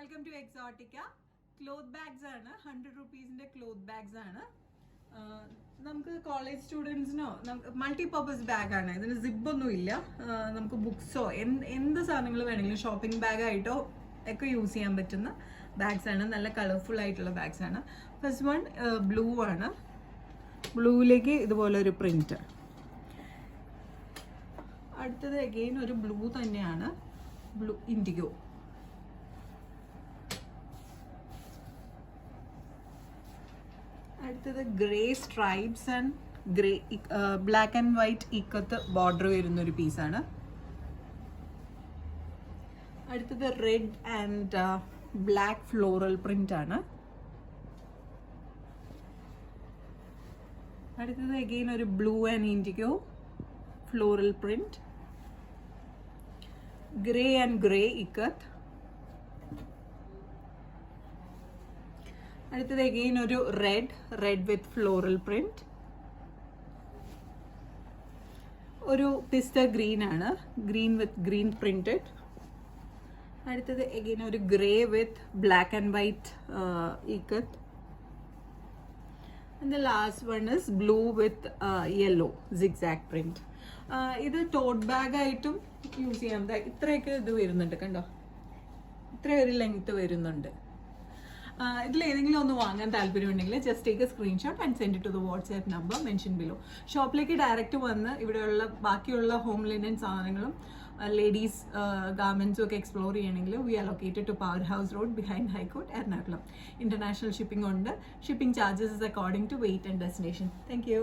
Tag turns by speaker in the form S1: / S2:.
S1: Welcome to Exotica. Cloth bags ആണ്, 100 റുപ്പീസിന്റെ cloth bags ആണ്. നമുക്ക് കോളേജ് സ്റ്റുഡൻസിനോ മൾട്ടിപർപ്പസ് ബാഗ് ആണ്. ഇതിന് സിബ് ഒന്നും ഇല്ല. നമുക്ക് ബുക്സോ എന്ത് സാധനങ്ങൾ വേണമെങ്കിലും ഷോപ്പിംഗ് ബാഗ് ആയിട്ടോ ഒക്കെ യൂസ് ചെയ്യാൻ പറ്റുന്ന ബാഗ്സ് ആണ്. നല്ല കളർഫുൾ ആയിട്ടുള്ള ബാഗ്സ് ആണ്. ഫസ്റ്റ് വൺ ബ്ലൂ ആണ്. ബ്ലൂവിലേക്ക് ഇതുപോലെ ഒരു പ്രിന്റ്. അടുത്തത് അഗെയിൻ ഒരു ബ്ലൂ തന്നെയാണ്, ബ്ലൂ ഇൻഡിഗോ. അടുത്തത് grey stripes and grey black and white ikat border വരുന്ന ഒരു പീസാണ്. അടുത്തത് red and black floral print ആണ്. അടുത്തത് അഗെയിൻ ഒരു blue and IndiGo floral print. Grey and grey ikat. അടുത്തത് അഗെയിൻ ഒരു റെഡ് വിത്ത് ഫ്ലോറൽ പ്രിന്റ്. ഒരു പിസ്ത ഗ്രീൻ ആണ്, ഗ്രീൻ വിത്ത് ഗ്രീൻ പ്രിന്റഡ്. അടുത്തത് അഗെയിൻ ഒരു grey with black and white ikat. And the last one is blue with yellow zigzag print. ഇത് taught bag ആയിട്ടും use ചെയ്യാം. ഇത്രയൊക്കെ ഇത് വരുന്നുണ്ട്, കണ്ടോ, ഇത്ര ഒരു ലെങ്ത് വരുന്നുണ്ട്. ഇതിൽ ഏതെങ്കിലും ഒന്ന് വാങ്ങാൻ താല്പര്യമുണ്ടെങ്കിൽ just take a screenshot and send it to the WhatsApp number mention below. ഷോപ്പിലേക്ക് ഡയറക്റ്റ് വന്ന് ഇവിടെയുള്ള ബാക്കിയുള്ള ഹോം ലിനൻ സാധനങ്ങളും ലേഡീസ് ഗാർമെന്റ്സും ഒക്കെ എക്സ്പ്ലോർ ചെയ്യണമെങ്കിൽ we are located to power house road behind high court, Ernakulam. International shipping ഉണ്ട്. Shipping charges is according to weight and destination. Thank U.